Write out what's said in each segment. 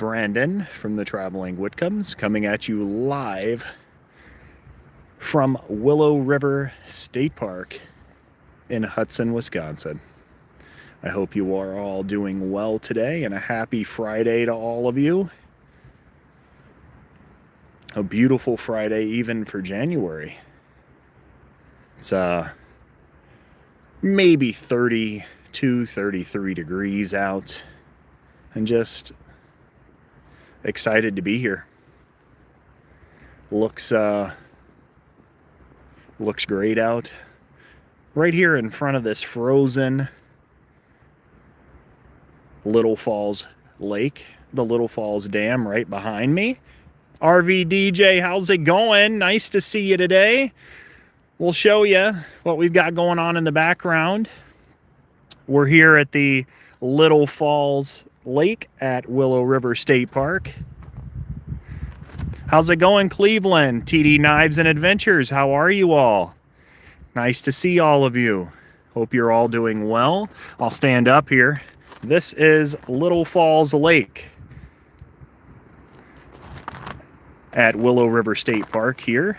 Brandon from the Traveling Whitcombs coming at you live from Willow River State Park in Hudson, Wisconsin. I hope you are all doing well today, and a happy Friday to all of you. A beautiful Friday even for January. It's maybe 32, 33 degrees out, and just excited to be here. Looks great out. Right here in front of this frozen Little Falls Lake, the Little Falls Dam right behind me. RV DJ, how's it going? Nice to see you today. We'll show you what we've got going on in the background. We're here at the Little Falls Lake at Willow River State Park. How's it going, Cleveland? TD Knives and Adventures, how are you all? Nice to see all of you. Hope you're all doing well. I'll stand up here. This is Little Falls Lake at Willow River State Park here.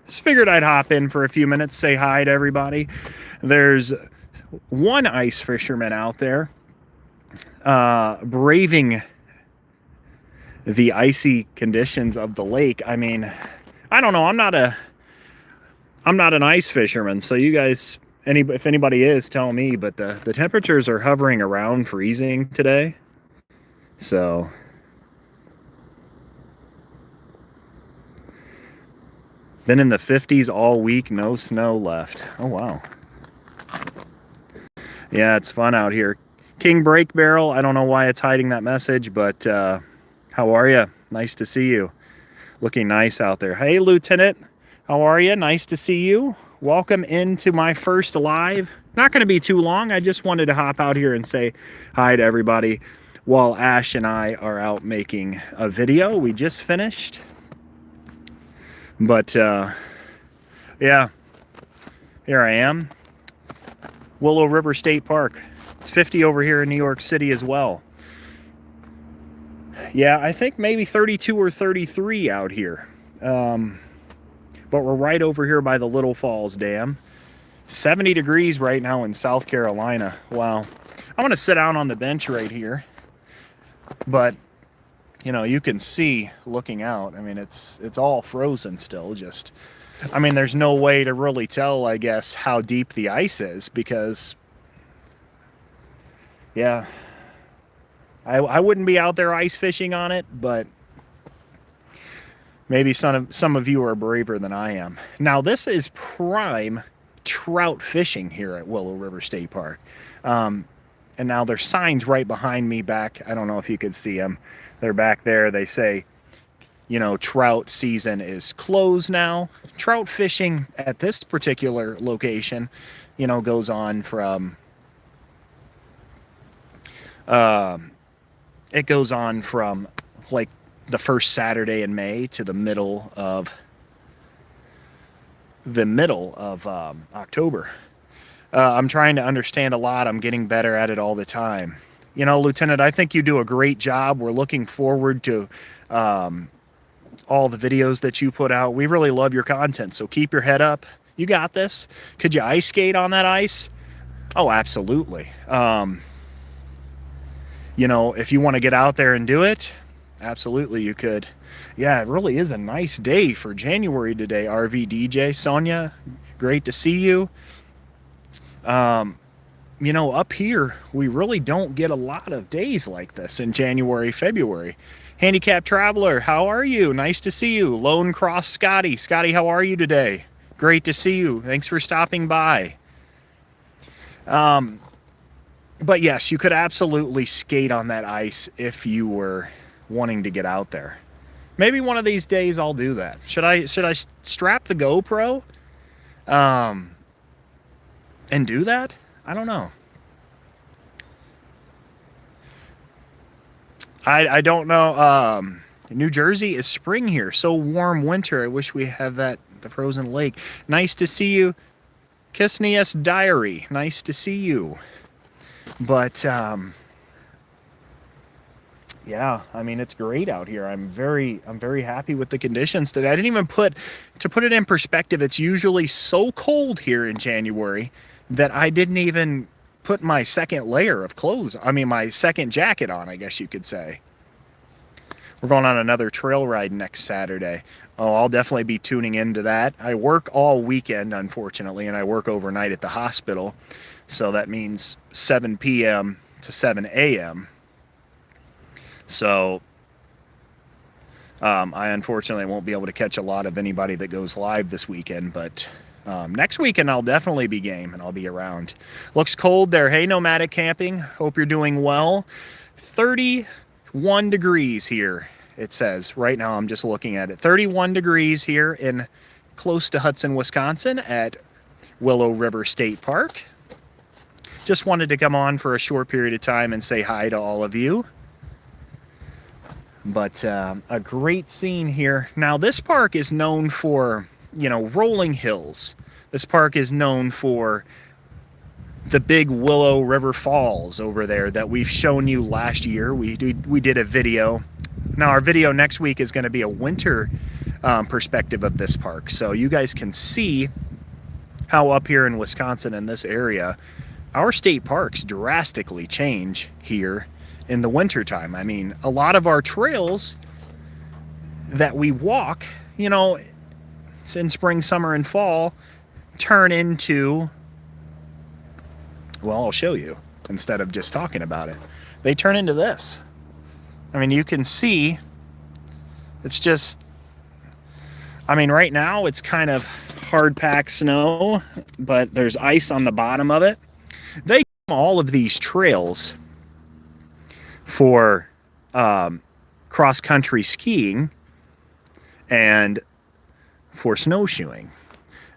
Just figured I'd hop in for a few minutes, say hi to everybody. There's one ice fisherman out there braving the icy conditions of the lake. I mean, I don't know. I'm not an ice fisherman, so you guys, if anybody is, tell me. But the temperatures are hovering around freezing today. So been in the 50s all week, no snow left. Oh wow. Yeah, it's fun out here. King Break Barrel, I don't know why it's hiding that message, but how are you? Nice to see you. Looking nice out there. Hey, Lieutenant, how are you? Nice to see you. Welcome into my first live. Not going to be too long. I just wanted to hop out here and say hi to everybody while Ash and I are out making a video. We just finished. But, yeah, here I am. Willow River State Park. It's 50 over here in New York City as well. Yeah, I think maybe 32 or 33 out here. But we're right over here by the Little Falls Dam. 70 degrees right now in South Carolina. Wow. I'm going to sit down on the bench right here. But, you know, you can see looking out. I mean, it's all frozen still. Just, I mean, there's no way to really tell, I guess, how deep the ice is because, yeah, I wouldn't be out there ice fishing on it, but maybe some of you are braver than I am. Now, this is prime trout fishing here at Willow River State Park. And now there's signs right behind me back. I don't know if you could see them. They're back there. They say, you know, trout season is closed now. Trout fishing at this particular location, you know, goes on from, it goes on from like the first Saturday in May to the middle of October. I'm trying to understand a lot. I'm getting better at it all the time. You know, Lieutenant, I think you do a great job. We're looking forward to all the videos that you put out. We really love your content, so keep your head up. You got this. Could you ice skate on that ice? Oh, absolutely. You know, if you want to get out there and do it, absolutely you could. Yeah, it really is a nice day for January today, RV DJ. Sonia, great to see you. You know, up here, we really don't get a lot of days like this in January, February. Handicap Traveler, how are you? Nice to see you. Lone Cross Scotty. Scotty, how are you today? Great to see you. Thanks for stopping by. But yes, you could absolutely skate on that ice if you were wanting to get out there. Maybe one of these days I'll do that. Should I strap the GoPro and do that? I don't know. I don't know. New Jersey is spring here. So warm winter. I wish we have that, the frozen lake. Nice to see you. Kisnius Diary. Nice to see you. But Yeah, I mean, it's great out here. I'm very happy with the conditions today. I didn't even to put it in perspective, it's usually so cold here in January that I didn't even put my second layer of clothes, I mean, my second jacket on, I guess you could say. We're going on another trail ride next Saturday. Oh, I'll definitely be tuning into that. I work all weekend, unfortunately, and I work overnight at the hospital. So that means 7 p.m. to 7 a.m. So I unfortunately won't be able to catch a lot of anybody that goes live this weekend, but next weekend I'll definitely be game and I'll be around. Looks cold there. Hey, Nomadic Camping. Hope you're doing well. 31 degrees here, it says. Right now I'm just looking at it. 31 degrees here in close to Hudson, Wisconsin at Willow River State Park. Just wanted to come on for a short period of time and say hi to all of you. But a great scene here. Now this park is known for, you know, rolling hills. This park is known for the big Willow River Falls over there that we've shown you last year. We did a video. Now our video next week is going to be a winter perspective of this park. So you guys can see how up here in Wisconsin in this area, our state parks drastically change here in the wintertime. I mean, a lot of our trails that we walk, you know, in spring, summer, and fall turn into, well, I'll show you instead of just talking about it. They turn into this. I mean, you can see it's just, I mean, right now it's kind of hard packed snow, but there's ice on the bottom of it. They all of these trails for cross-country skiing and for snowshoeing.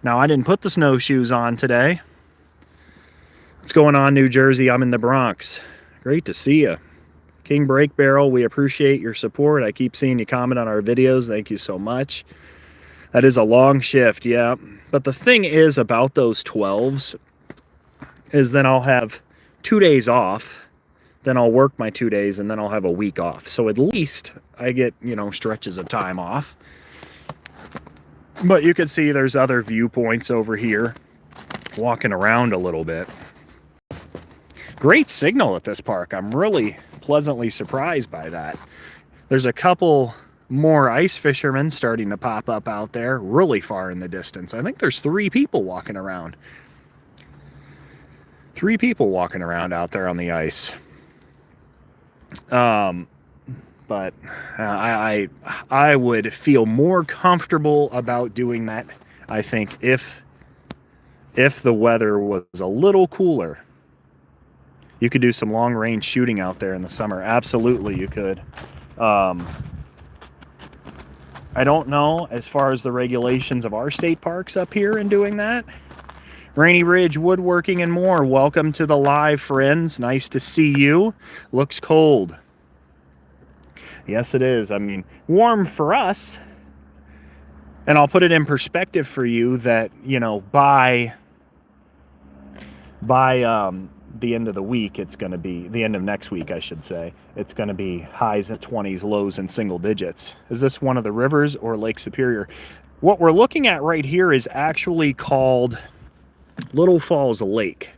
Now, I didn't put the snowshoes on today. What's going on, New Jersey? I'm in the Bronx. Great to see you. King Break Barrel, we appreciate your support. I keep seeing you comment on our videos. Thank you so much. That is a long shift, yeah. But the thing is about those 12s is then I'll have 2 days off. Then I'll work my 2 days and then I'll have a week off. So at least I get, you know, stretches of time off. But you can see there's other viewpoints over here, walking around a little bit. Great signal at this park. I'm really pleasantly surprised by that. There's a couple more ice fishermen starting to pop up out there really far in the distance. I think there's 3 people walking around. 3 people walking around out there on the ice. But I would feel more comfortable about doing that, I think, if the weather was a little cooler. You could do some long range shooting out there in the summer. Absolutely you could. I don't know as far as the regulations of our state parks up here in doing that. Rainy Ridge Woodworking and more. Welcome to the live, friends. Nice to see you. Looks cold. Yes, it is. I mean, warm for us. And I'll put it in perspective for you that, you know, by the end of the week, it's going to be, the end of next week, I should say, it's going to be highs in 20s, lows in single digits. Is this one of the rivers or Lake Superior? What we're looking at right here is actually called Little Falls Lake.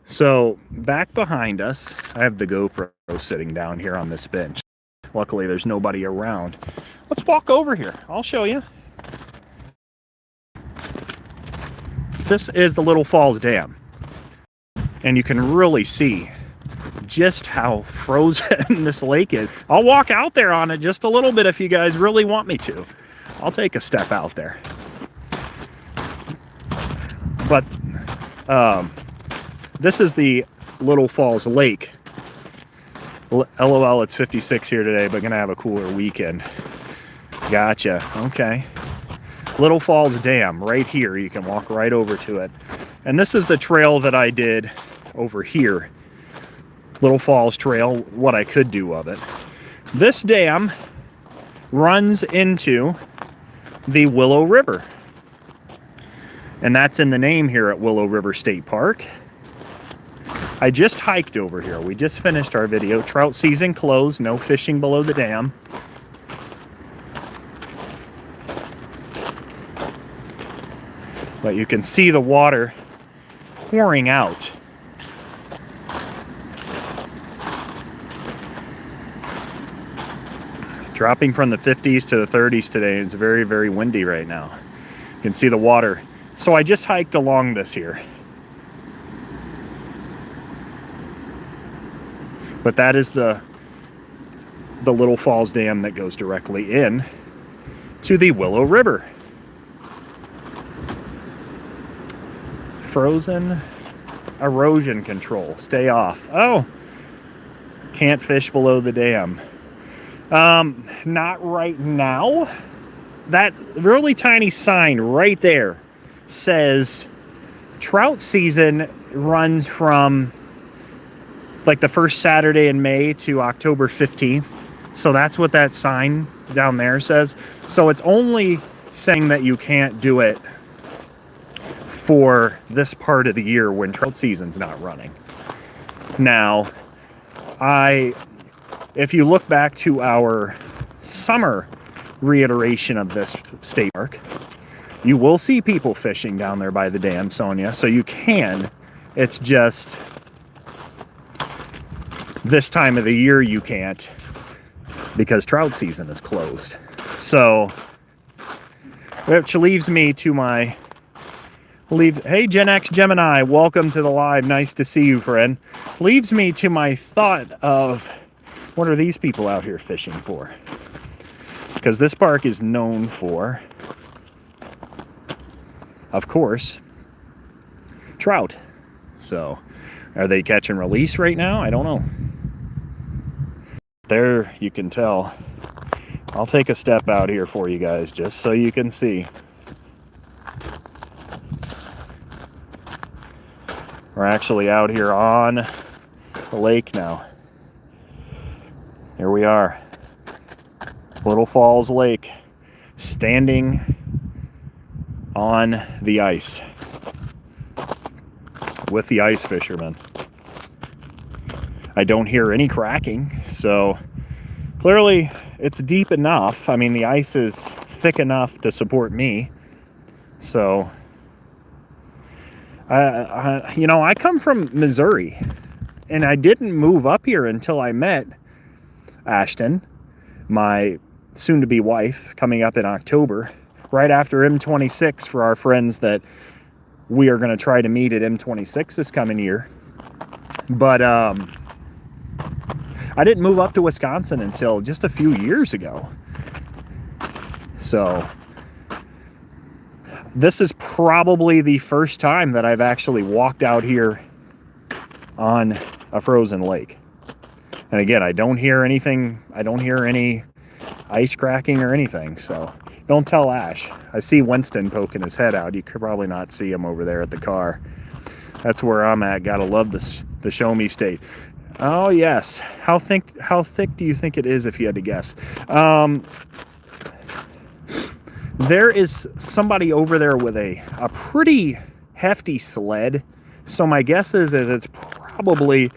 So back behind us, I have the GoPro sitting down here on this bench. Luckily, there's nobody around. Let's walk over here. I'll show you. This is the Little Falls Dam. And you can really see just how frozen this lake is. I'll walk out there on it just a little bit if you guys really want me to. I'll take a step out there. But this is the Little Falls Lake. LOL, it's 56 here today, but gonna have a cooler weekend. Gotcha. Okay. Little Falls Dam right here. You can walk right over to it. And this is the trail that I did over here. Little Falls Trail, what I could do of it. This dam runs into the Willow River. And that's in the name here at Willow River State Park. I just hiked over here. We just finished our video. Trout season closed. No fishing below the dam. But you can see the water pouring out. Dropping from the 50s to the 30s today. It's very, very windy right now. You can see the water. So I just hiked along this here. But that is the Little Falls Dam that goes directly in to the Willow River. Frozen erosion control. Stay off. Oh, can't fish below the dam. Not right now. That really tiny sign right there says trout season runs from like the first Saturday in May to October 15th. So that's what that sign down there says. So it's only saying that you can't do it for this part of the year when trout season's not running. Now, if you look back to our summer reiteration of this state park, you will see people fishing down there by the dam, Sonia. So you can. It's just this time of the year you can't because trout season is closed. So, which leaves me to my... Hey, Gen X Gemini, welcome to the live. Nice to see you, friend. Leaves me to my thought of what are these people out here fishing for? Because this park is known for, of course, trout. So, are they catch and release right now? I don't know. There, you can tell. I'll take a step out here for you guys just so you can see. We're actually out here on the lake now. Here we are. Little Falls Lake, standing on the ice with the ice fishermen. I don't hear any cracking, so clearly it's deep enough. I mean, the ice is thick enough to support me. So, you know, I come from Missouri, and I didn't move up here until I met Ashton, my soon-to-be wife, coming up in October, right after M26 for our friends that we are going to try to meet at M26 this coming year. But I didn't move up to Wisconsin until just a few years ago. So this is probably the first time that I've actually walked out here on a frozen lake. And again, I don't hear anything. I don't hear any ice cracking or anything. So don't tell Ash. I see Winston poking his head out. You could probably not see him over there at the car. That's where I'm at. Gotta love the Show Me State. Oh yes. How thick do you think it is if you had to guess? There is somebody over there with a pretty hefty sled. So my guess is that it's probably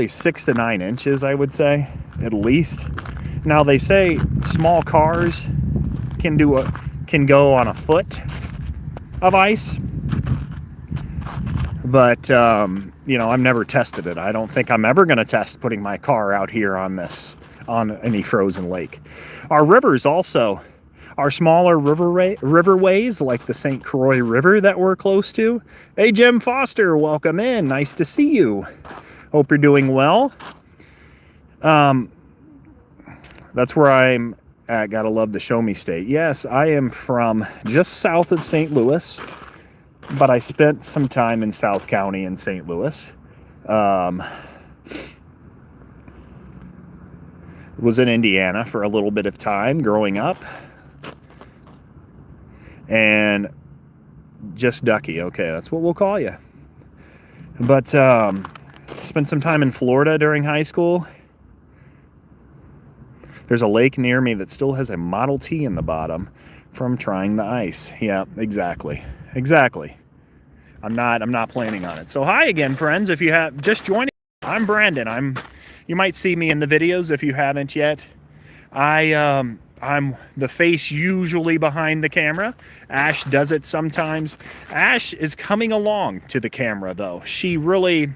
6 to 9 inches, I would say, at least. Now they say small cars can go on a foot of ice. But, you know, I've never tested it. I don't think I'm ever going to test putting my car out here on any frozen lake. Our rivers also, our smaller riverways, like the St. Croix River that we're close to. Hey, Jim Foster, welcome in. Nice to see you. Hope you're doing well. That's where I'm at. Gotta love the Show Me State. Yes, I am from just south of St. Louis, but I spent some time in South County in St. Louis. Was in Indiana for a little bit of time growing up. And just Ducky. Okay, that's what we'll call you. But spent some time in Florida during high school. There's a lake near me that still has a Model T in the bottom from trying the ice. Yeah, exactly. I'm not planning on it. So hi again, friends. If you have just joining, I'm Brandon. You might see me in the videos if you haven't yet. I'm the face usually behind the camera. Ash does it sometimes. Ash is coming along to the camera though. She really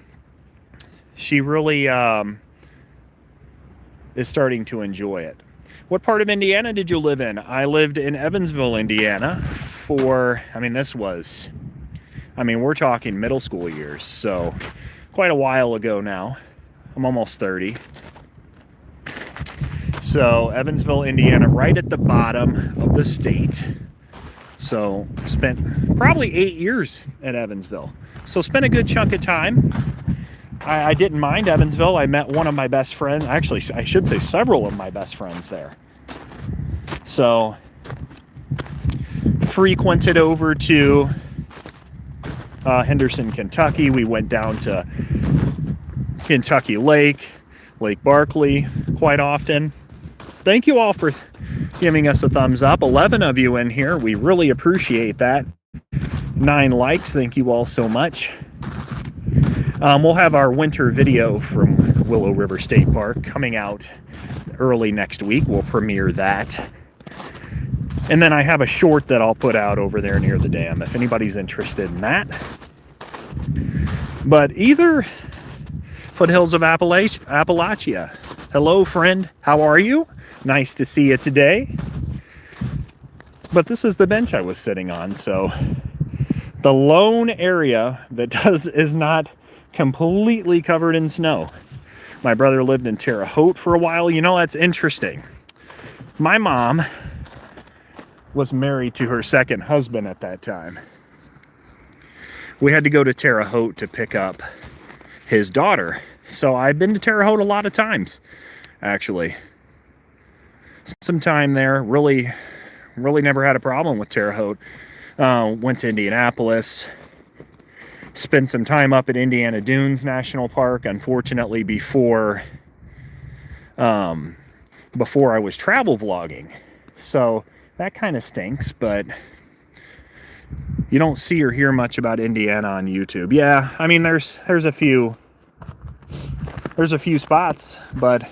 is starting to enjoy it. What part of Indiana did you live in? I lived in Evansville, Indiana for, we're talking middle school years, so quite a while ago now. I'm almost 30. So Evansville, Indiana, right at the bottom of the state. So spent probably 8 years at Evansville. So spent a good chunk of time. I didn't mind Evansville. I met one of my best friends. Actually, I should say several of my best friends there. So frequented over to Henderson, Kentucky. We went down to Kentucky Lake Barkley quite often. Thank you all for giving us a thumbs up. 11 of you in here. We really appreciate that. 9 likes. Thank you all so much. We'll have our winter video from Willow River State Park coming out early next week. We'll premiere that. And then I have a short that I'll put out over there near the dam if anybody's interested in that. But either foothills of Appalachia. Hello, friend. How are you? Nice to see you today. But this is the bench I was sitting on, so the lone area that is not completely covered in snow. My brother lived in Terre Haute for a while. You know, that's interesting. My mom was married to her second husband at that time. We had to go to Terre Haute to pick up his daughter. So I've been to Terre Haute a lot of times, actually. Spent some time there. Really never had a problem with Terre Haute. Went to Indianapolis. Spent some time up at Indiana Dunes National Park. Unfortunately, before I was travel vlogging. So that kind of stinks, but you don't see or hear much about Indiana on YouTube. Yeah, I mean, there's a few spots, but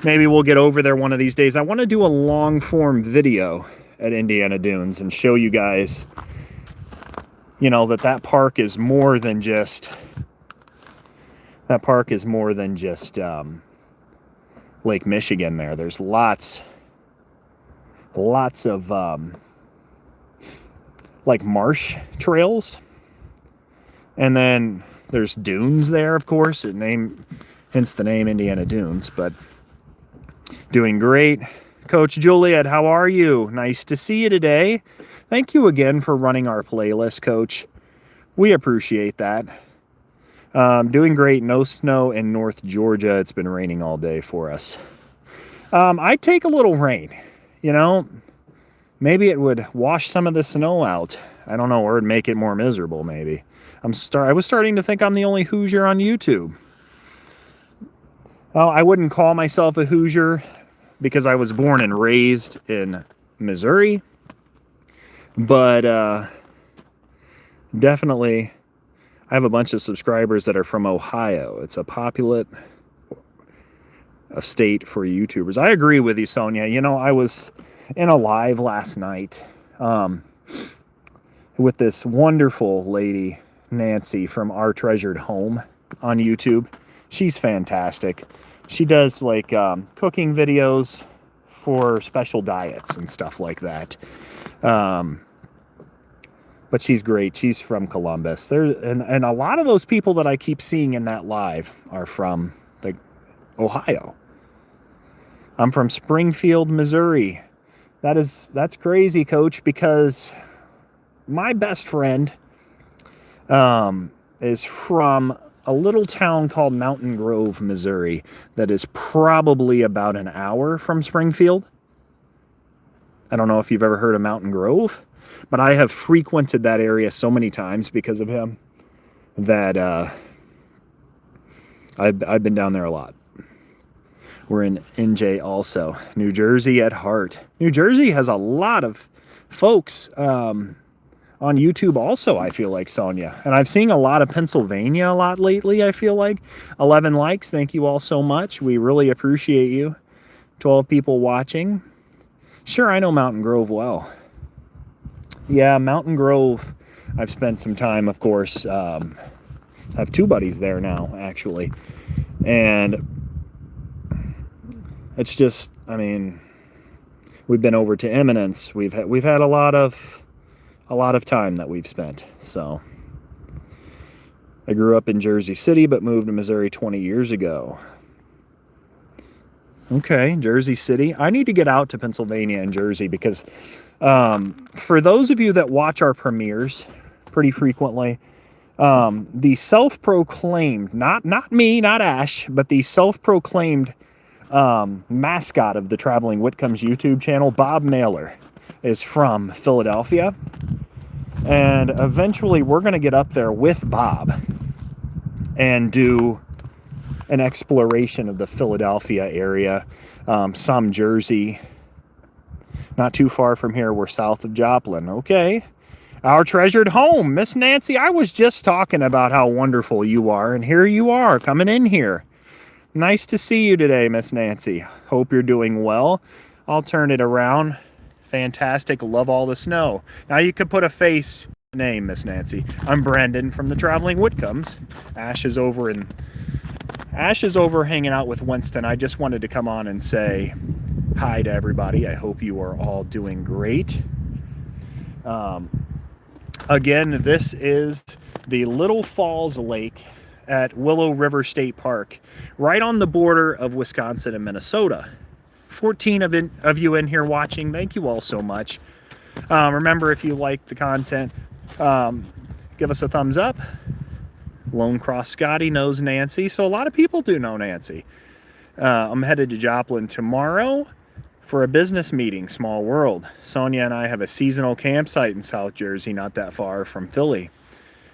maybe we'll get over there one of these days. I want to do a long form video at Indiana Dunes and show you guys, you know, that park is more than just Lake Michigan there. There's lots of like marsh trails, and then there's dunes there, of course, hence the name Indiana Dunes. But doing great. Coach Juliet, how are you? Nice to see you today. Thank you again for running our playlist, Coach. We appreciate that. Doing great. No snow in North Georgia. It's been raining all day for us. I'd take a little rain, you know. Maybe it would wash some of the snow out. I don't know, or it'd make it more miserable, maybe. I was starting to think I'm the only Hoosier on YouTube. Well, I wouldn't call myself a Hoosier because I was born and raised in Missouri. But definitely, I have a bunch of subscribers that are from Ohio. It's a populous state for YouTubers. I agree with you, Sonia. You know, I was in a live last night with this wonderful lady, Nancy, from Our Treasured Home on YouTube. She's fantastic. She does like cooking videos for special diets and stuff like that. But she's great. She's from Columbus. And a lot of those people that I keep seeing in that live are from like Ohio. I'm from Springfield, Missouri. That's crazy, Coach, because my best friend is from a little town called Mountain Grove, Missouri, that is probably about an hour from Springfield. I don't know if you've ever heard of Mountain Grove, but I have frequented that area so many times because of him that I've been down there a lot. We're in NJ also. New Jersey at heart. New Jersey has a lot of folks on on YouTube also, I feel like, Sonia. And I've seen a lot of Pennsylvania a lot lately, I feel like. 11 likes. Thank you all so much. We really appreciate you. 12 people watching. Sure, I know Mountain Grove well. Yeah, Mountain Grove, I've spent some time, of course. I have two buddies there now, actually. And it's just, I mean, we've been over to Eminence. We've had a lot of time that we've spent. So I grew up in Jersey City, but moved to Missouri 20 years ago. Okay, Jersey City. I need to get out to Pennsylvania and Jersey because for those of you that watch our premieres pretty frequently, the self-proclaimed, not me, not Ash, but the self-proclaimed mascot of the Traveling Whitcombs YouTube channel, Bob Naylor, is from Philadelphia. And eventually we're going to get up there with Bob and do an exploration of the Philadelphia area, some Jersey. Not too far from here, we're south of Joplin. Okay. Our treasured home, Miss Nancy. I was just talking about how wonderful you are, and here you are coming in here. Nice to see you today, Miss Nancy. Hope you're doing well. I'll turn it around. Fantastic. Love all the snow. Now you could put a face name, Miss Nancy. I'm Brandon from the Traveling Whitcombs. Ash is over hanging out with Winston. I just wanted to come on and say hi to everybody. I hope you are all doing great. Again, this is the Little Falls Lake at Willow River State Park, right on the border of Wisconsin and Minnesota. 14 of you in here watching. Thank you all so much. Remember, if you like the content, give us a thumbs up. Lone Cross Scotty knows Nancy, so a lot of people do know Nancy. I'm headed to Joplin tomorrow for a business meeting, small world. Sonia and I have a seasonal campsite in South Jersey, not that far from Philly.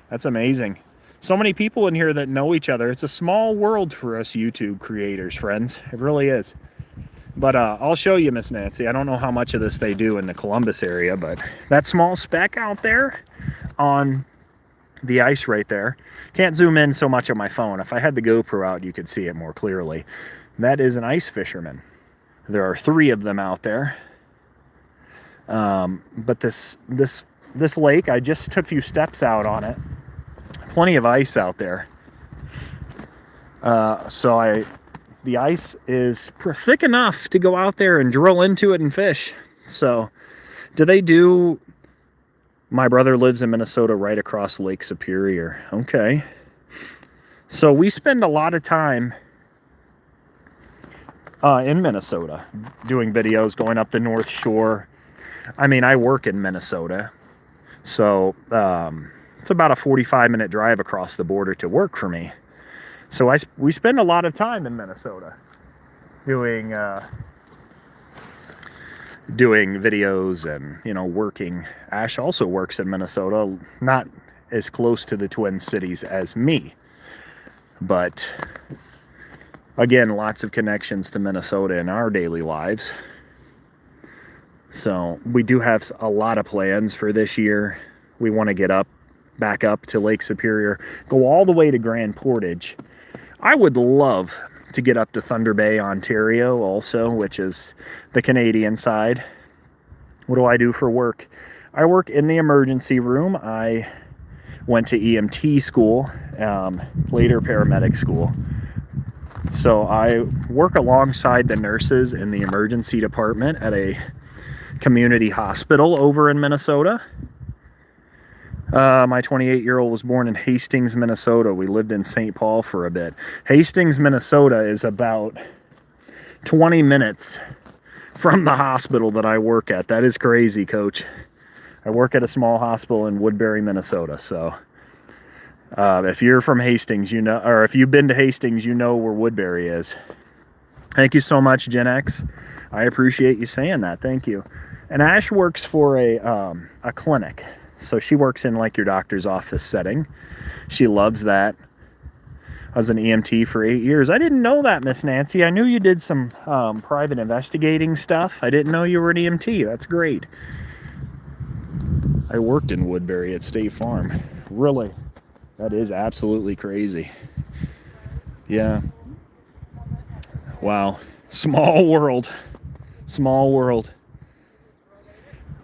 That's amazing. So many people in here that know each other. It's a small world for us YouTube creators, friends. It really is. But I'll show you, Miss Nancy. I don't know how much of this they do in the Columbus area, but that small speck out there on the ice right there. Can't zoom in so much on my phone. If I had the GoPro out, you could see it more clearly. That is an ice fisherman. There are 3 of them out there. But this lake, I just took a few steps out on it. Plenty of ice out there. The ice is thick enough to go out there and drill into it and fish. So, my brother lives in Minnesota right across Lake Superior. Okay. So we spend a lot of time in Minnesota doing videos, going up the North Shore. I mean, I work in Minnesota. So it's about a 45-minute drive across the border to work for me. So we spend a lot of time in Minnesota doing videos and, working. Ash also works in Minnesota, not as close to the Twin Cities as me. But again, lots of connections to Minnesota in our daily lives. So we do have a lot of plans for this year. We want to get back up to Lake Superior, go all the way to Grand Portage. I would love to get up to Thunder Bay, Ontario also, which is the Canadian side. What do I do for work? I work in the emergency room. I went to EMT school, later paramedic school. So I work alongside the nurses in the emergency department at a community hospital over in Minnesota. My 28-year-old was born in Hastings, Minnesota. We lived in St. Paul for a bit. Hastings, Minnesota is about 20 minutes from the hospital that I work at. That is crazy, Coach. I work at a small hospital in Woodbury, Minnesota. So if you're from Hastings, or if you've been to Hastings, you know where Woodbury is. Thank you so much, Gen X. I appreciate you saying that. Thank you. And Ash works for a clinic. So she works in like your doctor's office setting. She loves that. I was an EMT for 8 years. I didn't know that, Miss Nancy. I knew you did some private investigating stuff. I didn't know you were an EMT. That's great. I worked in Woodbury at State Farm. Really, that is absolutely crazy. Yeah. Wow. Small world. Small world.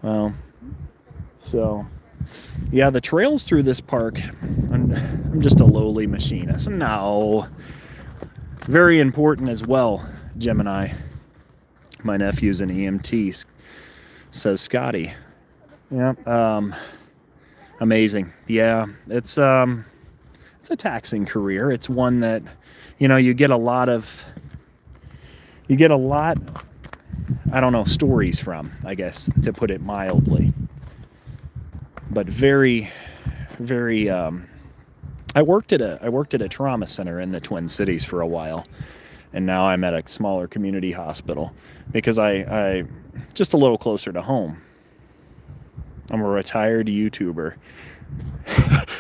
Well, so yeah, the trails through this park, I'm just a lowly machinist. No. Very important as well, Gemini. My nephew's an EMT, says Scotty. Yeah, amazing. Yeah, it's a taxing career. It's one that, you get a lot, I don't know, stories from, I guess, to put it mildly. But very, very, I worked at a trauma center in the Twin Cities for a while, and now I'm at a smaller community hospital because I just a little closer to home. I'm a retired YouTuber.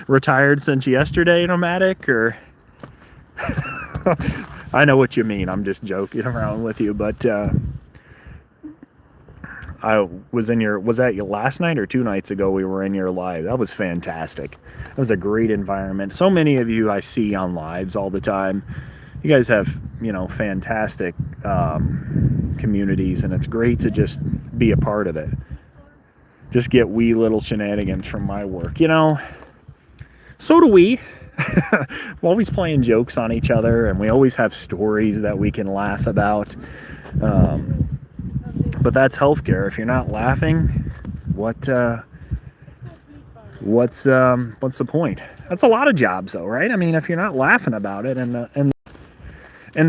Retired since yesterday, nomadic, or I know what you mean. I'm just joking around with you, but I was that your last night or 2 nights ago we were in your live? That was fantastic. That was a great environment. So many of you I see on lives all the time. You guys have, fantastic communities, and it's great to just be a part of it. Just get wee little shenanigans from my work, So do we. We're always playing jokes on each other, and we always have stories that we can laugh about. But that's healthcare. If you're not laughing, what's the point? That's a lot of jobs, though, right? I mean, if you're not laughing about it, in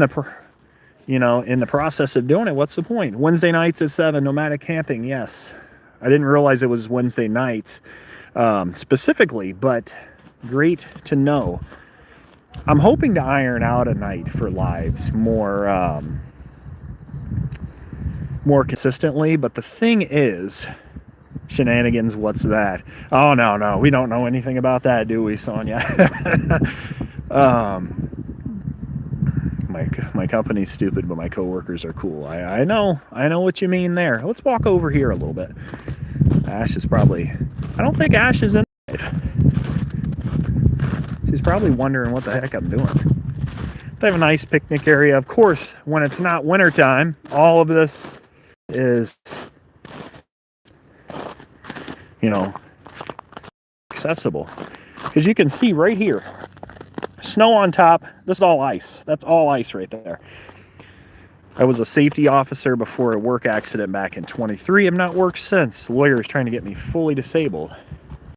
the process of doing it, what's the point? Wednesday nights at 7, nomadic camping. Yes, I didn't realize it was Wednesday nights specifically, but great to know. I'm hoping to iron out a night for lives more consistently, but the thing is, shenanigans, what's that? Oh, no, we don't know anything about that, do we, Sonia? My company's stupid, but my coworkers are cool. I know what you mean there. Let's walk over here a little bit. Ash is probably, I don't think Ash is in life. She's probably wondering what the heck I'm doing. They have a nice picnic area. Of course, when it's not wintertime, all of this is, accessible. Because you can see right here, snow on top. This is all ice. That's all ice right there. I was a safety officer before a work accident back in 23. I've not worked since. The lawyer is trying to get me fully disabled.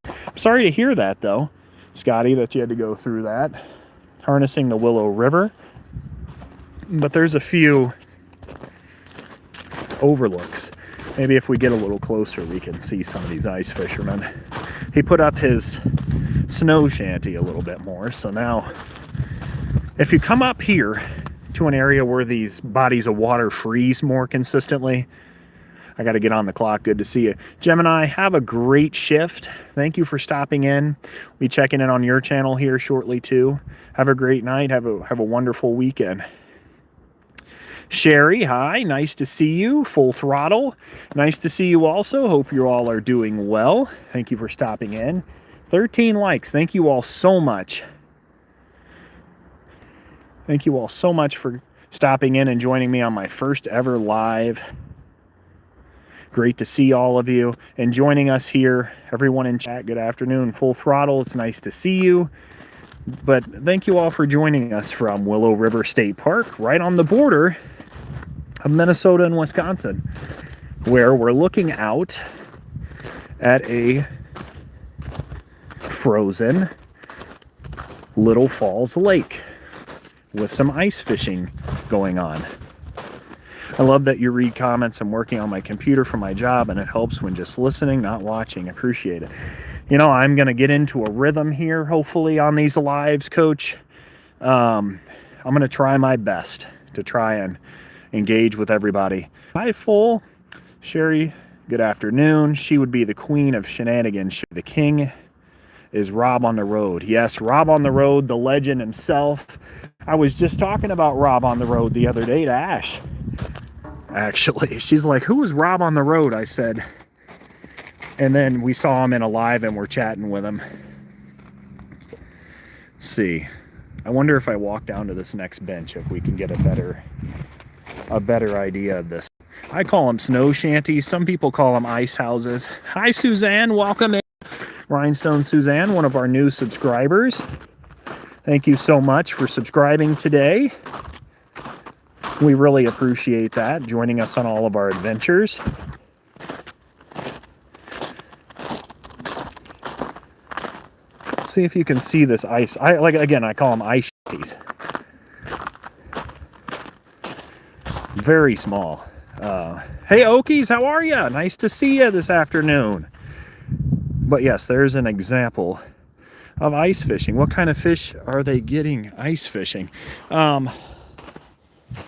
I'm sorry to hear that, though, Scotty, that you had to go through that. Harnessing the Willow River. But there's a few overlooks. Maybe if we get a little closer, we can see some of these ice fishermen. He put up his snow shanty a little bit more. So now, if you come up here to an area where these bodies of water freeze more consistently, I got to get on the clock. Good to see you. Gemini, have a great shift. Thank you for stopping in. We'll be checking in on your channel here shortly too. Have a great night. Have a wonderful weekend. Sherry, hi. Nice to see you. Full throttle. Nice to see you also. Hope you all are doing well. Thank you for stopping in. 13 likes. Thank you all so much. Thank you all so much for stopping in and joining me on my first ever live. Great to see all of you and joining us here. Everyone in chat, good afternoon. Full throttle. It's nice to see you. But thank you all for joining us from Willow River State Park, right on the border of Minnesota and Wisconsin, where we're looking out at a frozen Little Falls Lake with some ice fishing going on. I love that you read comments. I'm working on my computer for my job, and it helps when just listening, not watching. Appreciate it. I'm going to get into a rhythm here, hopefully, on these lives, Coach. I'm going to try my best to try and engage with everybody. Hi, Full. Sherry, good afternoon. She would be the queen of shenanigans. The king is Rob on the road. Yes, Rob on the road, the legend himself. I was just talking about Rob on the road the other day to Ash. Actually, she's like, who is Rob on the road? I said, And then we saw him in a live and we're chatting with him. Let's see. I wonder if I walk down to this next bench if we can get a better idea of this. I call them snow shanties. Some people call them ice houses. Hi, Suzanne. Welcome in. Rhinestone Suzanne, one of our new subscribers. Thank you so much for subscribing today. We really appreciate that, joining us on all of our adventures. See if you can see this ice. I call them ice shanties. Very small. Hey, Okies, how are you? Nice to see you this afternoon. But yes, there's an example of ice fishing. What kind of fish are they getting ice fishing?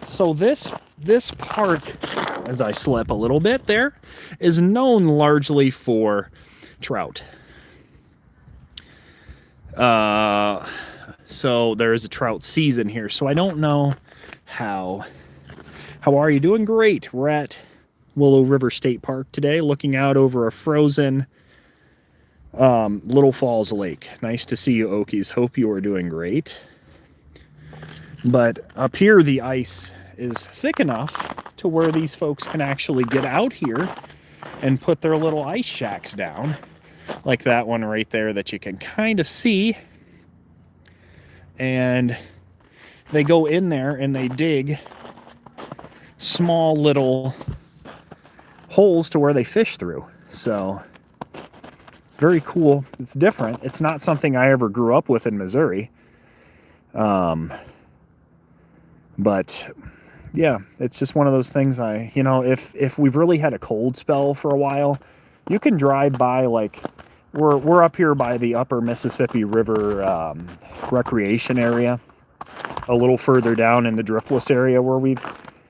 So this park, as I slip a little bit there, is known largely for trout. So there is a trout season here. So I don't know how are you? Doing great. We're at Willow River State Park today, looking out over a frozen Little Falls Lake. Nice to see you, Okies. Hope you are doing great. But up here, the ice is thick enough to where these folks can actually get out here and put their little ice shacks down, like that one right there that you can kind of see. And they go in there and they dig small little holes to where they fish through. So very cool. It's different. It's not something I ever grew up with in Missouri. But yeah, it's just one of those things if we've really had a cold spell for a while, you can drive by, like, we're up here by the upper Mississippi River recreation area, a little further down in the driftless area where we've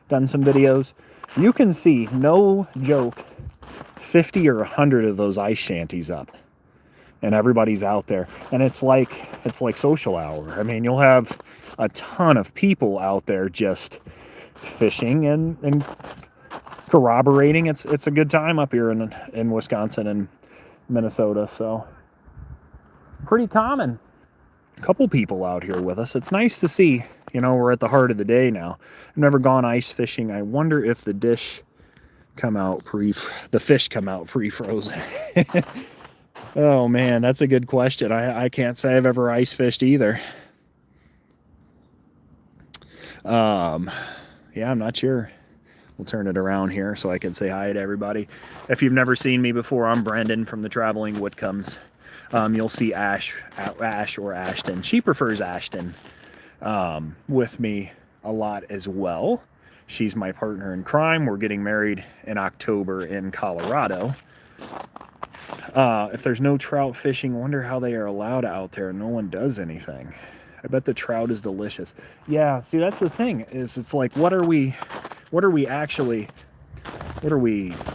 done some videos. You can see, no joke, 50 or 100 of those ice shanties up, and everybody's out there, and it's like social hour. I mean, you'll have a ton of people out there just fishing and corroborating. It's a good time up here in Wisconsin and Minnesota. So pretty common. A couple people out here with us. It's nice to see. We're at the heart of the day now. I've never gone ice fishing. I wonder if the fish come out pre-frozen. Oh man, that's a good question. I can't say I've ever ice fished either. Yeah, I'm not sure. We'll turn it around here so I can say hi to everybody. If you've never seen me before, I'm Brendan from the Traveling Woodcombs. You'll see Ash or Ashton. She prefers Ashton with me a lot as well. She's my partner in crime. We're getting married in October in Colorado. If there's no trout fishing, wonder how they are allowed out there. No one does anything. I bet the trout is delicious. Yeah, see, that's the thing, is it's like, what are we,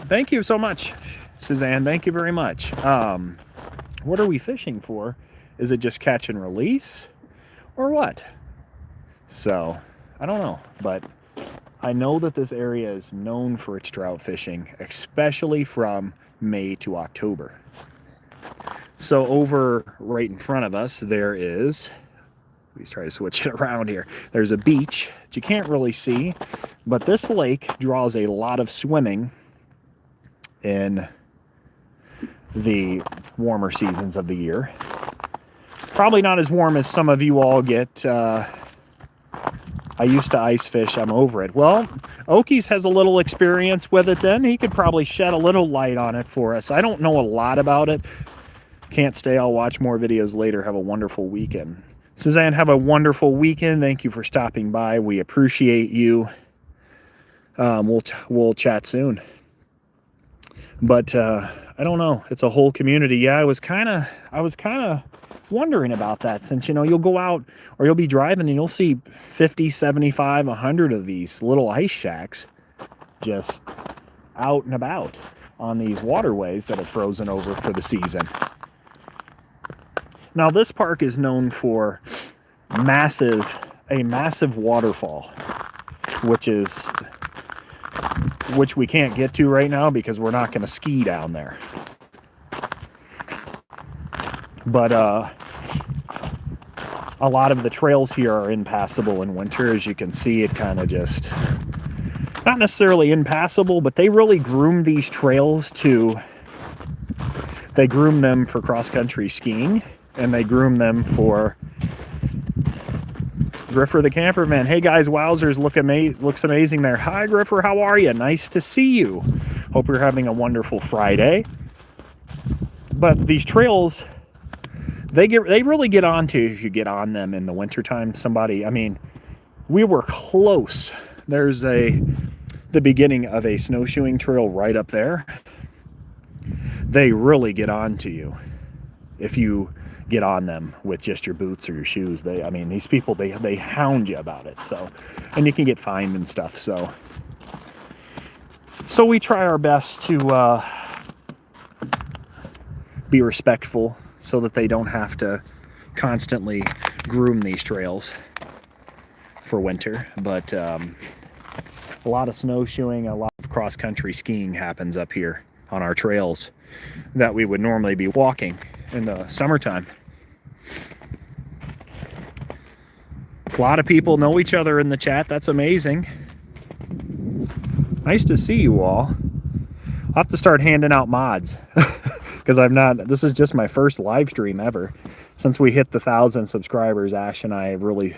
thank you so much, Suzanne, thank you very much. What are we fishing for? Is it just catch and release, or what? So, I don't know, but I know that this area is known for its trout fishing, especially from May to October. So over right in front of us, there is, let's try to switch it around here. There's a beach that you can't really see, but this lake draws a lot of swimming in the warmer seasons of the year. Probably not as warm as some of you all get. I used to ice fish. I'm over it. Well, Okies has a little experience with it then. He could probably shed a little light on it for us. I don't know a lot about it. Can't stay. I'll watch more videos later. Have a wonderful weekend. Suzanne, have a wonderful weekend. Thank you for stopping by. We appreciate you. We'll chat soon. But I don't know. It's a whole community. Yeah, I was kind of wondering about that, since you'll go out or you'll be driving and you'll see 50, 75, 100 of these little ice shacks just out and about on these waterways that have frozen over for the season. Now, this park is known for a massive waterfall, which we can't get to right now because we're not going to ski down there. But a lot of the trails here are impassable in winter. As you can see, it kind of just, not necessarily impassable, but they really groom these trails they groom them for cross-country skiing, and they groom them for Griffer the Camperman. Hey guys, wowzers, looks amazing there. Hi Griffer, how are you? Nice to see you. Hope you're having a wonderful Friday. But these trails, they really get on to you if you get on them in the wintertime. We were close. There's the beginning of a snowshoeing trail right up there. They really get on to you if you get on them with just your boots or your shoes. These people, they hound you about it. So, and you can get fined and stuff. So we try our best to be respectful so that they don't have to constantly groom these trails for winter. But a lot of snowshoeing, a lot of cross-country skiing happens up here on our trails that we would normally be walking in the summertime. A lot of people know each other in the chat. That's amazing. Nice to see you all. I'll have to start handing out mods because this is just my first live stream ever. Since we hit the 1,000 subscribers, Ash and I have really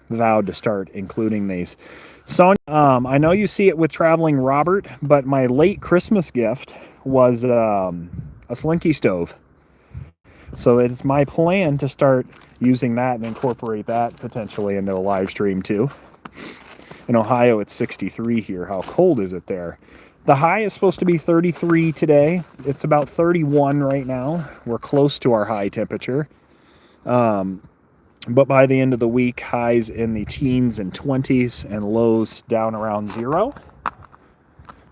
vowed to start including these. Sonia, I know you see it with Traveling Robert, but my late Christmas gift was a Slinky stove. So it's my plan to start using that and incorporate that potentially into a live stream too. In Ohio, it's 63 here. How cold is it there? The high is supposed to be 33 today. It's about 31 right now. We're close to our high temperature. But by the end of the week, highs in the teens and 20s and lows down around 0.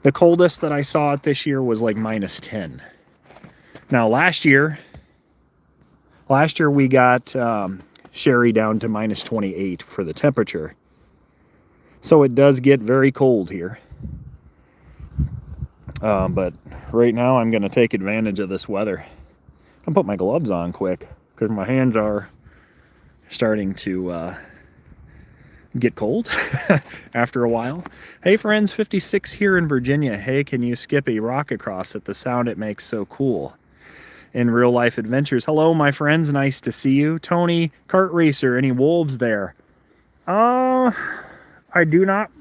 The coldest that I saw it this year was like -10. Now last year we got Sherry down to -28 for the temperature. So it does get very cold here. But right now I'm going to take advantage of this weather. I'll put my gloves on quick because my hands are starting to get cold after a while. Hey friends, 56 here in Virginia. Hey, can you skip a rock across it? The sound it makes so cool. In real life adventures. Hello my friends, nice to see you. Tony, kart racer, any wolves there? I do not.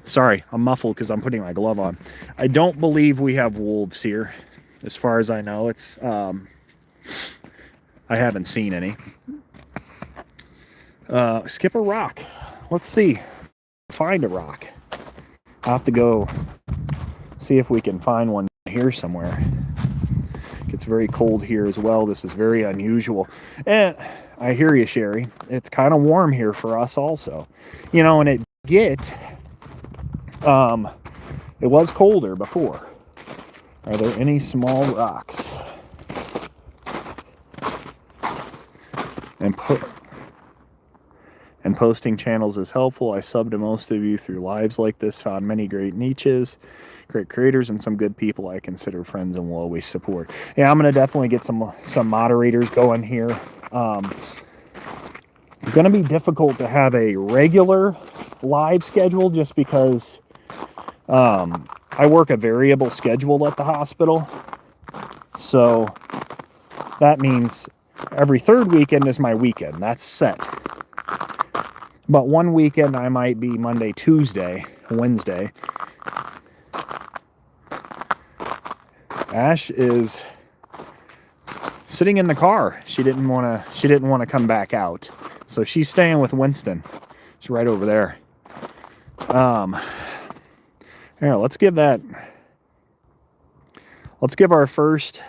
Sorry, I'm muffled because I'm putting my glove on. I don't believe we have wolves here. As far as I know, it's I haven't seen any. Skip a rock. Let's see. Find a rock. I'll have to go see if we can find one here somewhere. It gets very cold here as well. This is very unusual. And I hear you, Sherry. It's kind of warm here for us also. You know, and it was colder before. Are there any small rocks? And posting channels is helpful. I sub to most of you through lives like this, found many great niches, great creators, and some good people I consider friends and will always support. Yeah, I'm going to definitely get some moderators going here. It's going to be difficult to have a regular live schedule just because I work a variable schedule at the hospital. So that means every third weekend is my weekend. That's set. But one weekend I might be Monday, Tuesday, Wednesday. Ash is sitting in the car. She didn't want to come back out. So she's staying with Winston. She's right over there. Here, let's give our first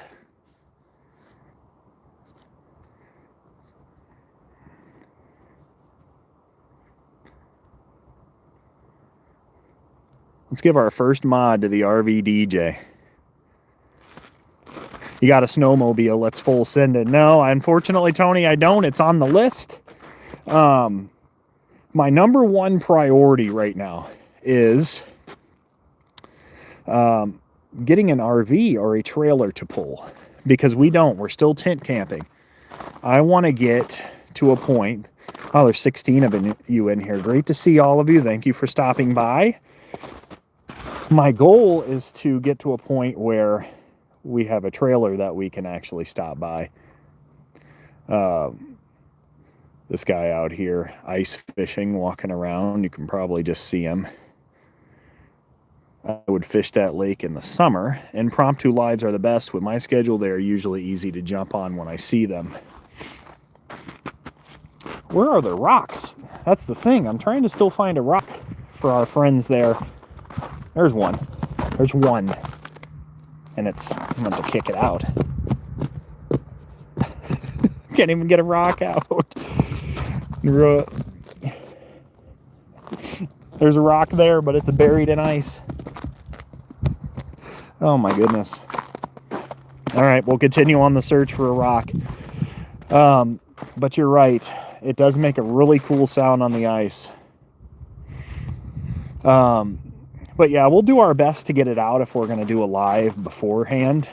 mod to the RV DJ. You got a snowmobile, let's full send it. No, unfortunately, Tony, I don't. It's on the list. My number one priority right now is getting an RV or a trailer to pull, because we don't. We're still tent camping. I want to get to a point. Oh, there's 16 of you in here. Great to see all of you. Thank you for stopping by. My goal is to get to a point where we have a trailer that we can actually stop by. This guy out here ice fishing, walking around, you can probably just see him. I would fish that lake in the summer. Impromptu lives are the best. With my schedule, they are usually easy to jump on when I see them. Where are the rocks? That's the thing. I'm trying to still find a rock for our friends there. There's one. There's one. And I'm going to kick it out. Can't even get a rock out. There's a rock there, but it's buried in ice. Oh my goodness. All right, we'll continue on the search for a rock. But you're right. It does make a really cool sound on the ice. But yeah, we'll do our best to get it out if we're going to do a live beforehand.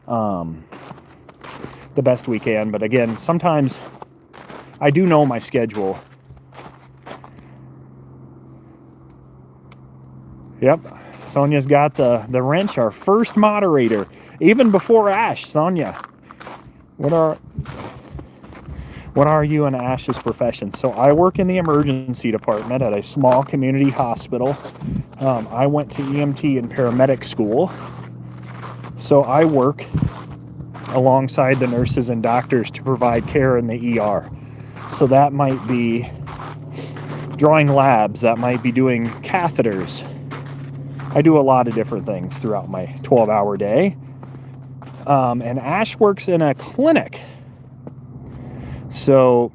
The best we can. But again, sometimes I do know my schedule. Yep. Sonia's got the wrench, our first moderator. Even before Ash, Sonia. What are you and Ash's professions? So I work in the emergency department at a small community hospital. I went to EMT and paramedic school. So I work alongside the nurses and doctors to provide care in the ER. So that might be drawing labs, that might be doing catheters. I do a lot of different things throughout my 12-hour day. And Ash works in a clinic. So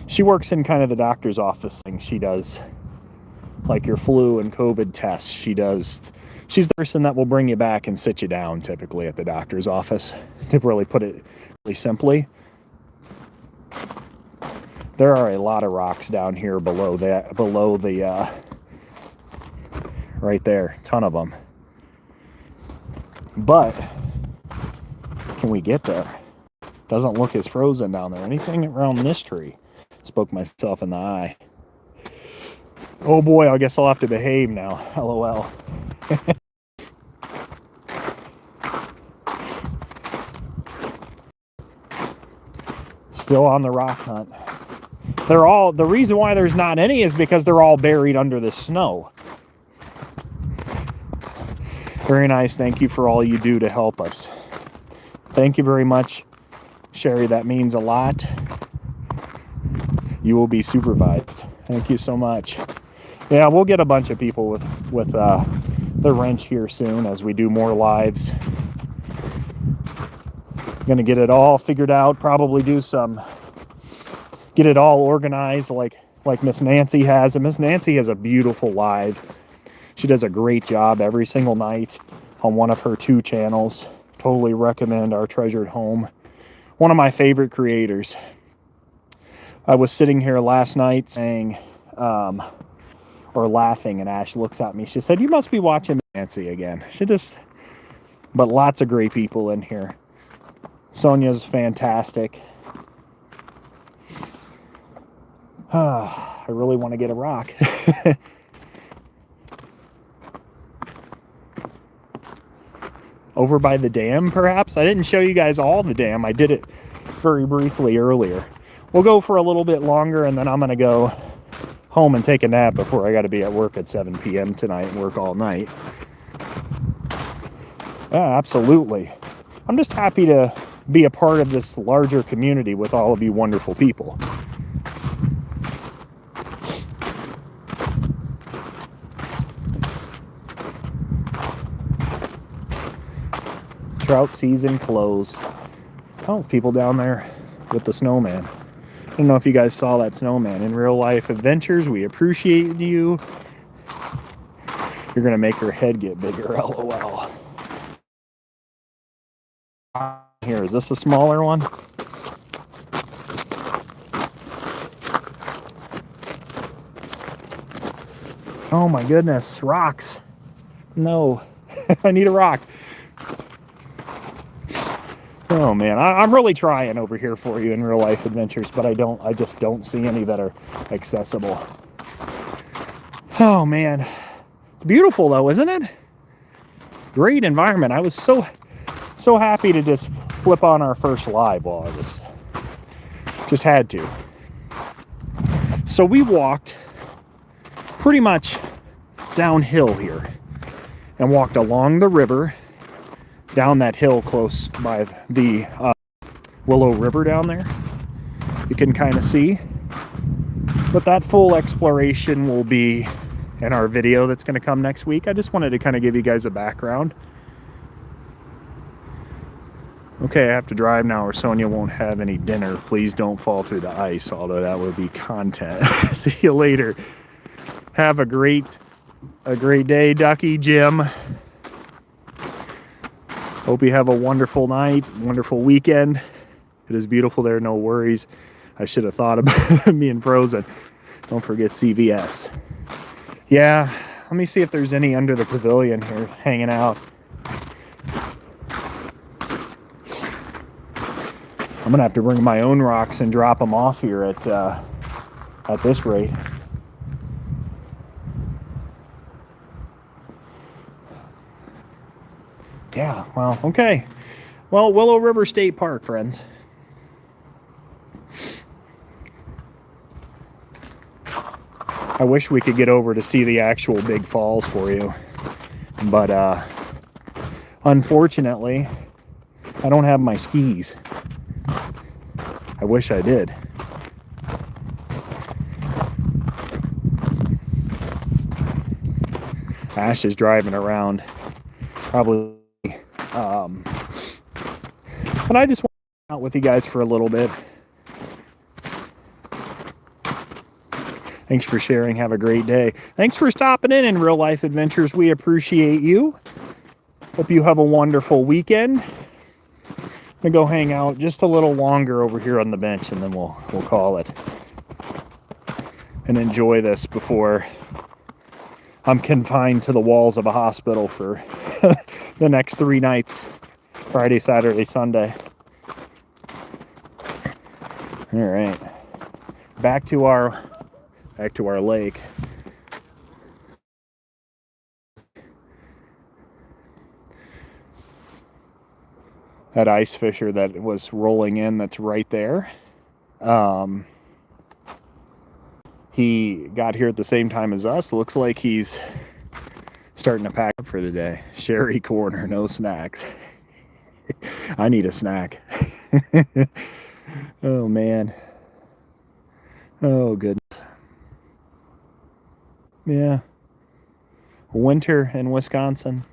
she works in kind of the doctor's office thing. She does like your flu and COVID tests. She's the person that will bring you back and sit you down typically at the doctor's office, to really put it really simply. There are a lot of rocks down here below the right there, ton of them. But can we get there? Doesn't look as frozen down there. Anything around this tree? Spoke myself in the eye. Oh boy, I guess I'll have to behave now. LOL. Still on the rock hunt. The reason why there's not any is because they're all buried under the snow. Very nice. Thank you for all you do to help us. Thank you very much, Sherry. That means a lot. You will be supervised. Thank you so much. Yeah, we'll get a bunch of people with the wrench here soon as we do more lives. Gonna get it all figured out. Probably get it all organized like Miss Nancy has. And Miss Nancy has a beautiful live. She does a great job every single night on one of her 2 channels. Totally recommend Our Treasured Home. One of my favorite creators. I was sitting here last night saying, or laughing, and Ash looks at me. She said, "You must be watching Nancy again." But lots of great people in here. Sonia's fantastic. I really want to get a rock. Over by the dam, perhaps? I didn't show you guys all the dam. I did it very briefly earlier. We'll go for a little bit longer, and then I'm going to go home and take a nap before I got to be at work at 7 p.m. tonight and work all night. Yeah, absolutely. I'm just happy to be a part of this larger community with all of you wonderful people. Trout season closed. Oh, people down there with the snowman. I don't know if you guys saw that snowman. In real life adventures, we appreciate you. You're gonna make her head get bigger, LOL. Here, is this a smaller one? Oh my goodness, rocks. No. I need a rock. Oh man, I'm really trying over here for you in real life adventures, but I just don't see any that are accessible. Oh man, it's beautiful though, isn't it? Great environment. I was so happy to just flip on our first live while I was, just had to. So we walked pretty much downhill here and walked along the river, down that hill close by the Willow River down there. You can kind of see. But that full exploration will be in our video that's going to come next week. I just wanted to kind of give you guys a background. Okay, I have to drive now or Sonia won't have any dinner. Please don't fall through the ice, although that would be content. See you later. Have a great day, Ducky, Jim. Hope you have a wonderful night, wonderful weekend. It is beautiful there, no worries. I should have thought about being frozen. Don't forget CVS. Yeah, let me see if there's any under the pavilion here hanging out. I'm gonna have to bring my own rocks and drop them off here at this rate. Yeah, well, okay. Well, Willow River State Park, friends. I wish we could get over to see the actual big falls for you, but unfortunately, I don't have my skis. I wish I did. Ash is driving around, probably, but I just want to hang out with you guys for a little bit. Thanks for sharing. Have a great day. Thanks for stopping in Real Life Adventures. We appreciate you. Hope you have a wonderful weekend. I'm gonna go hang out just a little longer over here on the bench, and then we'll call it and enjoy this before I'm confined to the walls of a hospital for the next 3 nights, Friday, Saturday, Sunday. All right, back to our lake. That ice fisher that was rolling in, that's right there. He got here at the same time as us. Looks like he's starting to pack up for the day. Sherry corner, no snacks. I need a snack. Oh man. Oh goodness. Yeah. Winter in Wisconsin.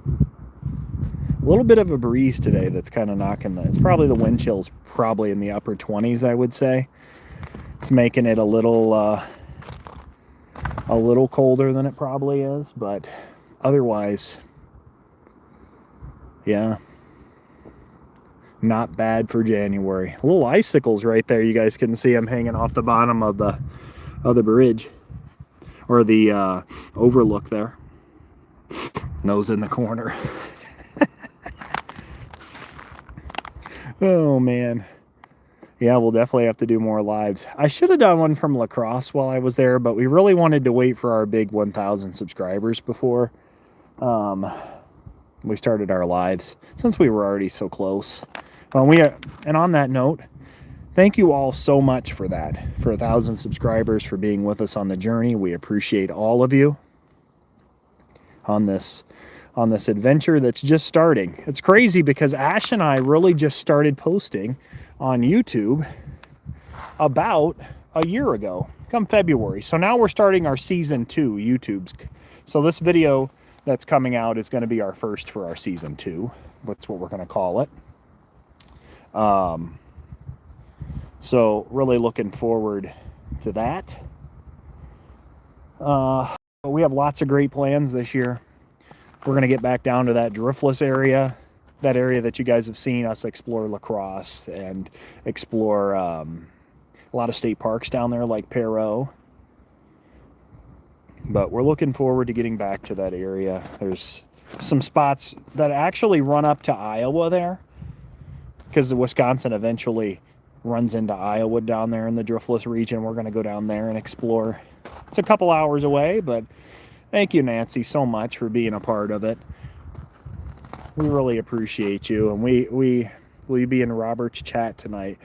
A little bit of a breeze today that's kind of knocking it's probably the wind chill's probably in the upper 20s, I would say. It's making it a little colder than it probably is, but otherwise, yeah, not bad for January. Little icicles right there. You guys can see them hanging off the bottom of the bridge, or the overlook there. Nose in the corner. Oh man, yeah, we'll definitely have to do more lives. I should have done one from La Crosse while I was there, but we really wanted to wait for our big 1,000 subscribers before we started our lives, since we were already so close. And on that note, thank you all so much for that, for 1,000 subscribers, for being with us on the journey. We appreciate all of you on this adventure that's just starting. It's crazy because Ash and I really just started posting on YouTube about a year ago, come February. So now we're starting our season 2 YouTubes. So this video that's coming out is going to be our first for our season 2. That's what we're going to call it. So really looking forward to that. We have lots of great plans this year. We're going to get back down to that driftless area, that area that you guys have seen us explore La Crosse and explore a lot of state parks down there like Perot. But we're looking forward to getting back to that area. There's some spots that actually run up to Iowa there, because Wisconsin eventually runs into Iowa down there in the Driftless region. We're going to go down there and explore. It's a couple hours away, but thank you, Nancy, so much for being a part of it. We really appreciate you, and will you be in Robert's chat tonight?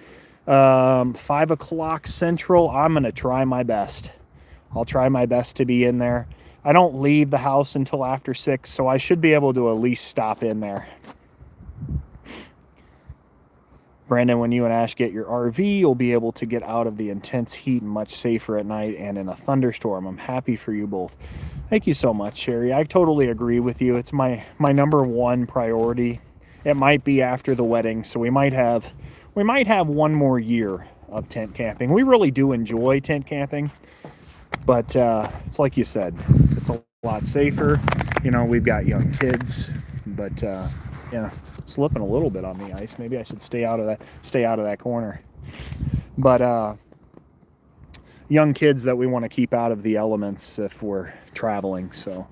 5 o'clock Central. I'm going to try my best. I'll try my best to be in there. I don't leave the house until after 6, so I should be able to at least stop in there. Brandon, when you and Ash get your RV, you'll be able to get out of the intense heat much safer at night and in a thunderstorm. I'm happy for you both. Thank you so much, Sherry. I totally agree with you. It's my number one priority. It might be after the wedding, so we might have one more year of tent camping. We really do enjoy tent camping, but it's like you said, it's a lot safer. You know, we've got young kids, but yeah, slipping a little bit on the ice. Maybe I should stay out of that corner. But young kids that we want to keep out of the elements if we're traveling. So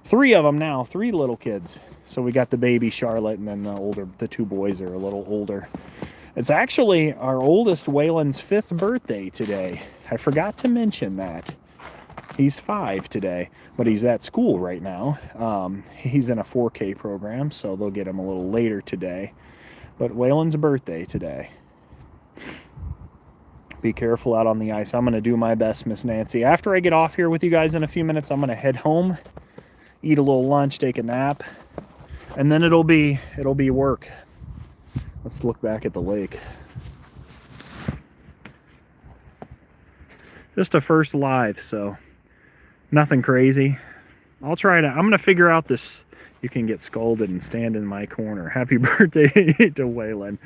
3 of them now, 3 little kids. So we got the baby Charlotte, and then the 2 boys are a little older. It's actually our oldest Waylon's 5th birthday today. I forgot to mention that. He's 5 today, but he's at school right now. He's in a 4K program, so they'll get him a little later today. But Waylon's birthday today. Be careful out on the ice. I'm going to do my best, Miss Nancy. After I get off here with you guys in a few minutes, I'm going to head home, eat a little lunch, take a nap, and then it'll be work. Let's look back at the lake. Just a first live, so nothing crazy. I'm going to figure out this. You can get scolded and stand in my corner. Happy birthday to Waylon.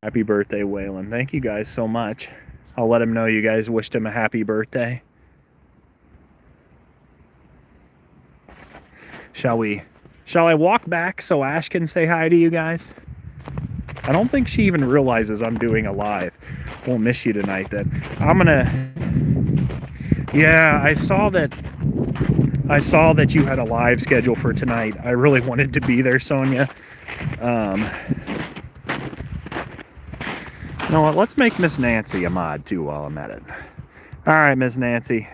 Happy birthday, Waylon. Thank you guys so much. I'll let him know you guys wished him a happy birthday. Shall I walk back so Ash can say hi to you guys? I don't think she even realizes I'm doing a live. We'll miss you tonight then. Yeah, I saw that you had a live schedule for tonight. I really wanted to be there, Sonia. You know what? Let's make Miss Nancy a mod too while I'm at it. All right, Miss Nancy.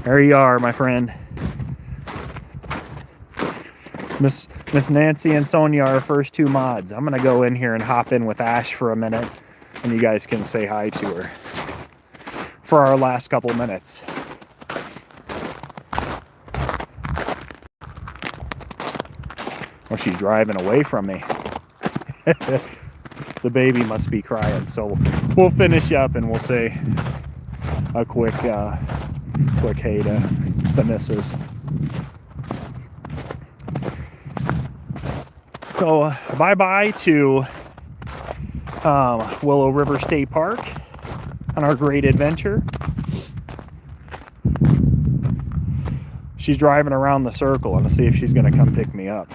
There you are, my friend. Miss Nancy and Sonia are our first 2 mods. I'm going to go in here and hop in with Ash for a minute, and you guys can say hi to her for our last couple minutes. Oh, she's driving away from me. The baby must be crying, so we'll finish up and we'll say a quick hey to the missus. So bye-bye to Willow River State Park on our great adventure. She's driving around the circle. I'm going to see if she's going to come pick me up.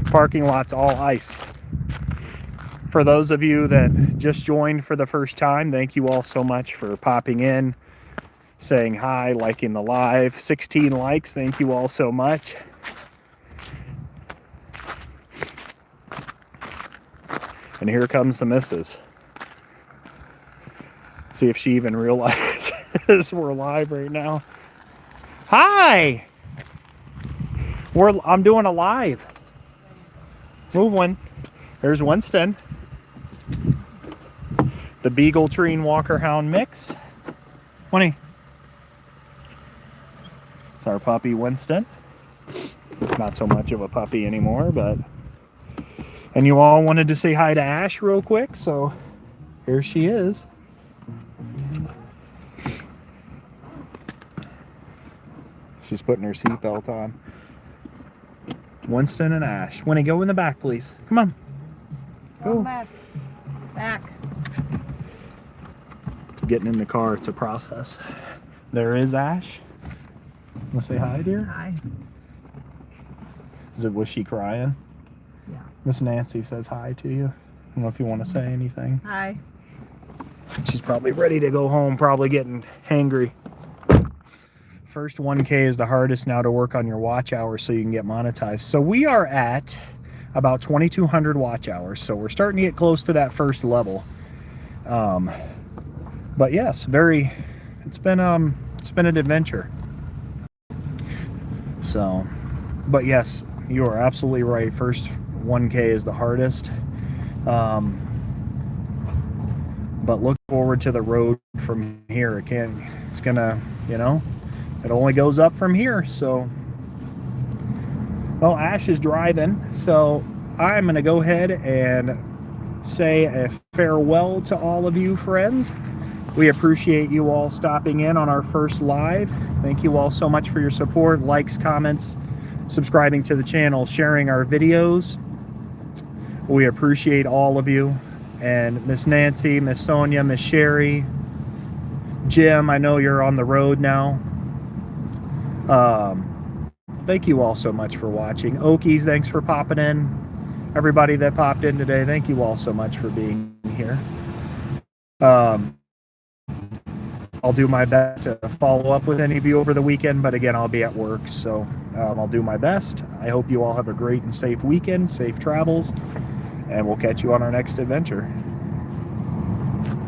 Parking lot's all ice. For those of you that just joined for the first time, thank you all so much for popping in, saying hi, liking the live. 16 likes. Thank you all so much. And here comes the missus. See if she even realizes we're live right now. Hi! I'm doing a live. Move one. There's Winston. The Beagle Treen Walker Hound mix. Winnie. It's our puppy Winston. Not so much of a puppy anymore, but... And you all wanted to say hi to Ash real quick, so here she is. She's putting her seatbelt on. Winston and Ash. Winnie, go in the back, please. Come on. Go back. Back. Getting in the car, it's a process. There is Ash. Want to say hi, dear? Hi. Was she crying? Yeah. Miss Nancy says hi to you. I don't know if you want to say anything. Hi. She's probably ready to go home, probably getting hangry. First 1K is the hardest now to work on your watch hours so you can get monetized. So we are at about 2,200 watch hours. So we're starting to get close to that first level. But yes, it's been an adventure. So, but yes, you are absolutely right. First 1K is the hardest. But look forward to the road from here. It's gonna, it only goes up from here. So, well, Ash is driving, so I'm gonna go ahead and say a farewell to all of you friends. We appreciate you all stopping in on our first live. Thank you all so much for your support, likes, comments, subscribing to the channel, sharing our videos. We appreciate all of you. And Miss Nancy, Miss Sonia, Miss Sherry, Jim, I know you're on the road now. Thank you all so much for watching. Okies, thanks for popping in. Everybody that popped in today, thank you all so much for being here. I'll do my best to follow up with any of you over the weekend, but again, I'll be at work, so I'll do my best. I hope you all have a great and safe weekend, safe travels, and we'll catch you on our next adventure.